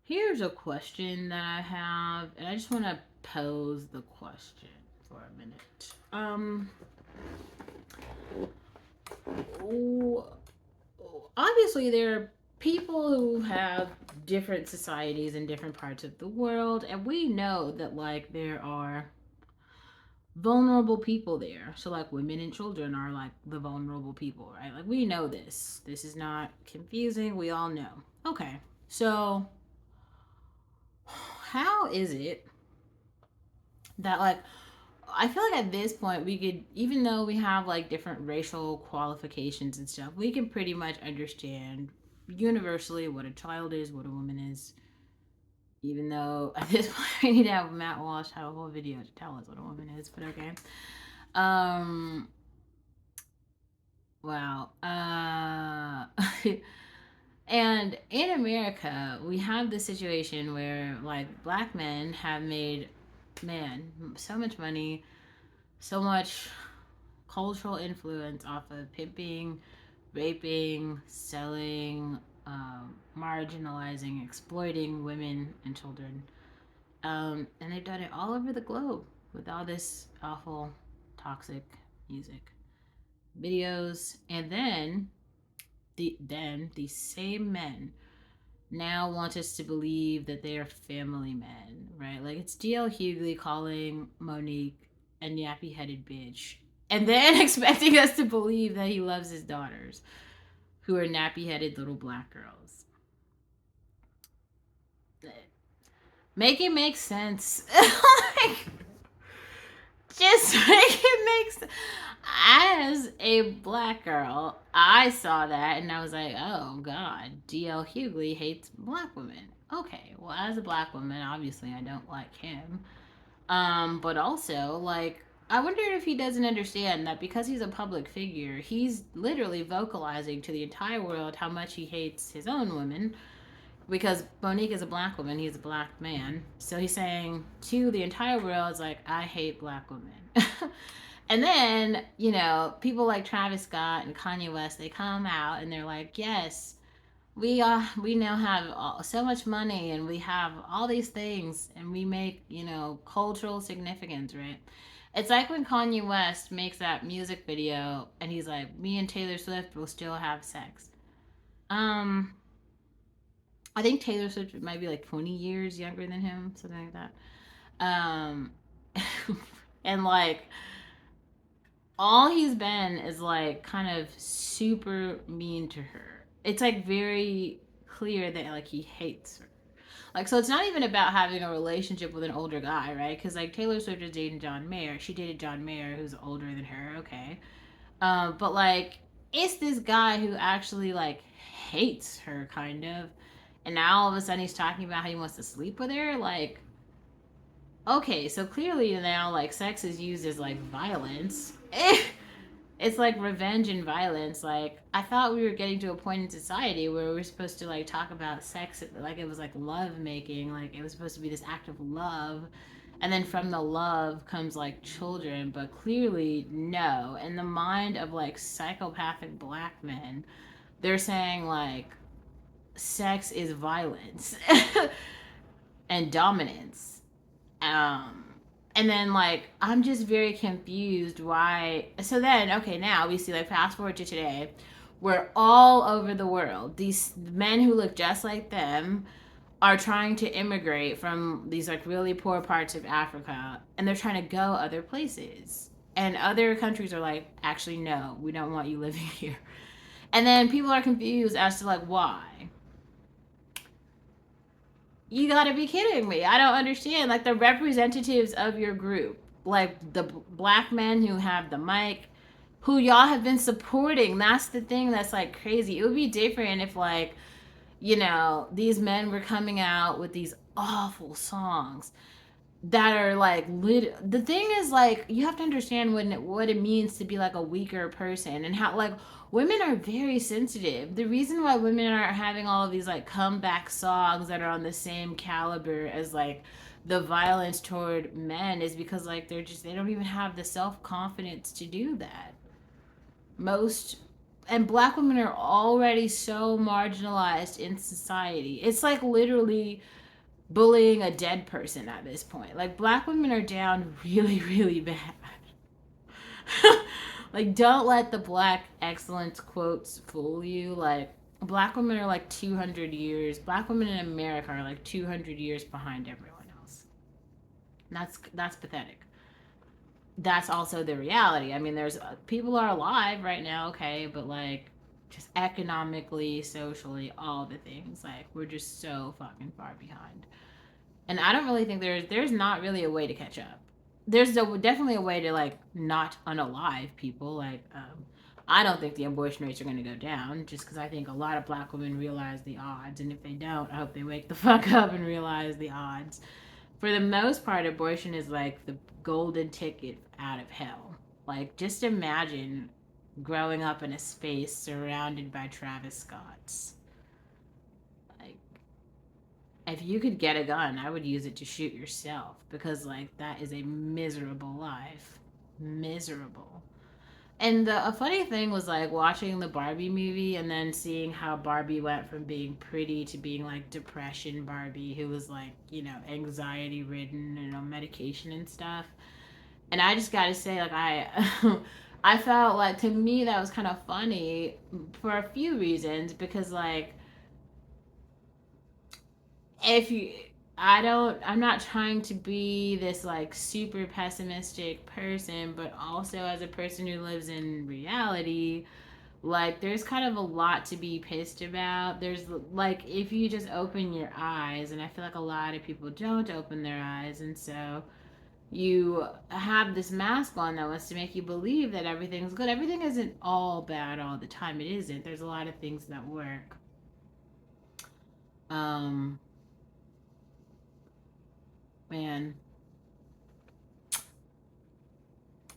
Here's a question that I have, and I just want to pose the question for a minute. w- Obviously, there are people who have different societies in different parts of the world, and we know that, like, there are vulnerable people there. So, like, women and children are, like, the vulnerable people, right? Like, we know this. This is not confusing. We all know. Okay. So, how is it that, like, I feel like at this point we could, even though we have like different racial qualifications and stuff, we can pretty much understand universally what a child is, what a woman is. Even though at this point we need to have Matt Walsh have a whole video to tell us what a woman is, but okay. Um, wow. And in America, we have this situation where like black men have made, man, so much money, so much cultural influence off of pimping, raping, selling, marginalizing, exploiting women and children. And they've done it all over the globe with all this awful, toxic music, videos, and then these same men now want us to believe that they are family men, right? Like it's DL Hughley calling Monique a nappy headed bitch and then expecting us to believe that he loves his daughters, who are nappy headed little black girls. Make it make sense. Like, just make it make sense. As a black girl, I saw that and I was like, oh God, DL Hughley hates black women. Okay, well, as a black woman, obviously I don't like him. But also, like, I wonder if he doesn't understand that because he's a public figure, he's literally vocalizing to the entire world how much he hates his own women. Because Monique is a black woman, he's a black man. So he's saying to the entire world, it's like, I hate black women. And then, people like Travis Scott and Kanye West, they come out and they're like, yes, we now have so much money and we have all these things and we make cultural significance, right? It's like when Kanye West makes that music video and he's like, me and Taylor Swift will still have sex. um I think Taylor Swift might be like 20 years younger than him, something like that. um and like all he's been is like kind of super mean to her. It's like very clear that like he hates her. Like, so it's not even about having a relationship with an older guy, right? Because like Taylor Swift is dating John Mayer. She dated John Mayer, who's older than her. Okay, but like it's this guy who actually like hates her, kind of. And now all of a sudden he's talking about how he wants to sleep with her. Like, okay, so clearly now like sex is used as like violence. It's like revenge and violence. Like I thought we were getting to a point in society where we were supposed to like talk about sex like it was like love making, like it was supposed to be this act of love, and then from the love comes like children. But clearly no. In the mind of like psychopathic black men, they're saying like sex is violence and dominance. um and then like I'm just very confused why. So then okay, now we see, like, fast forward to today, where all over the world these men who look just like them are trying to immigrate from these like really poor parts of Africa, and they're trying to go other places, and other countries are like, actually no, we don't want you living here. And then people are confused as to like why. You gotta be kidding me. I don't understand. Like the representatives of your group, like the black men who have the mic, who y'all have been supporting. That's the thing that's like crazy. It would be different if, like, these men were coming out with these awful songs that are like the thing is, like, you have to understand what it means to be like a weaker person, and how like women are very sensitive. The reason why women aren't having all of these like comeback songs that are on the same caliber as like the violence toward men is because like they don't even have the self-confidence to do that. Most and black women are already so marginalized in society. It's like literally bullying a dead person at this point. Like black women are down really, really bad. Like don't let the black excellence quotes fool you. Like black women are like 200 years. Black women in America are like 200 years behind everyone else. That's pathetic. That's also the reality. I mean, there's people are alive right now, okay, but like just economically, socially, all the things, like we're just so fucking far behind. And I don't really think there's not really a way to catch up. Definitely a way to like not unalive people. Like I don't think the abortion rates are going to go down just because I think a lot of black women realize the odds, and if they don't, I hope they wake the fuck up and realize the odds. For the most part, abortion is like the golden ticket out of hell. Like just imagine growing up in a space surrounded by Travis Scotts. Like if you could get a gun, I would use it to shoot yourself because like that is a miserable life. Miserable. And a funny thing was like watching the Barbie movie and then seeing how Barbie went from being pretty to being like depression Barbie, who was like, anxiety ridden and on medication and stuff. And I just got to say, like, I felt like to me that was kind of funny for a few reasons because, like, if you I'm not trying to be this like super pessimistic person, but also as a person who lives in reality, like there's kind of a lot to be pissed about. There's like if you just open your eyes, and I feel like a lot of people don't open their eyes, and so you have this mask on that wants to make you believe that everything's good. Everything isn't all bad all the time. It isn't. There's a lot of things that work. um Man,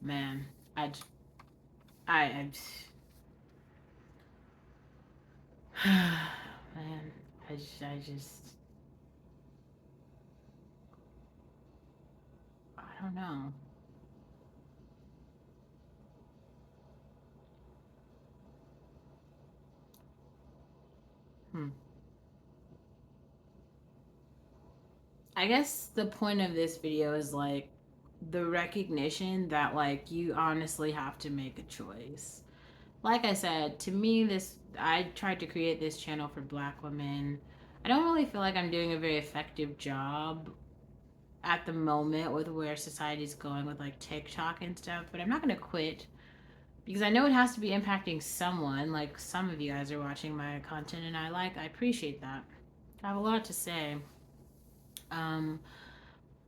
man, I, I, man, I don't know. Hmm. I guess the point of this video is like the recognition that like you honestly have to make a choice. Like I said, to me, I tried to create this channel for black women. I don't really feel like I'm doing a very effective job at the moment with where society's going with like TikTok and stuff, but I'm not going to quit because I know it has to be impacting someone. Like some of you guys are watching my content, and I appreciate that. I have a lot to say, um,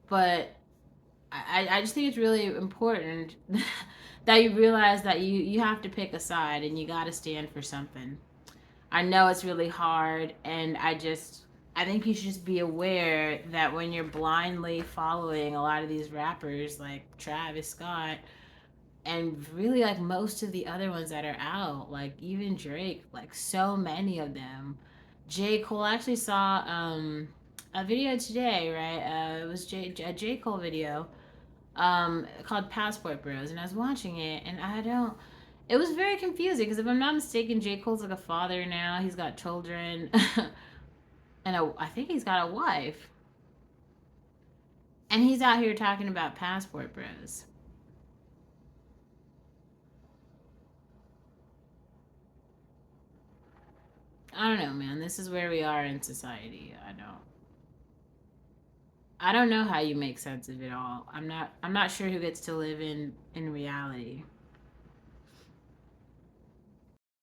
but I just think it's really important that you realize that you have to pick a side and you got to stand for something. I know it's really hard, and I think you should just be aware that when you're blindly following a lot of these rappers like Travis Scott and really like most of the other ones that are out, like even Drake, like so many of them. J. Cole, I actually saw a video today, right? It was a J. Cole video called Passport Bros, and I was watching it, and I don't. It was very confusing because if I'm not mistaken, J. Cole's like a father now. He's got children, and I think he's got a wife, and he's out here talking about Passport Bros. I don't know, man. This is where we are in society. I don't know how you make sense of it all. I'm not sure who gets to live in reality.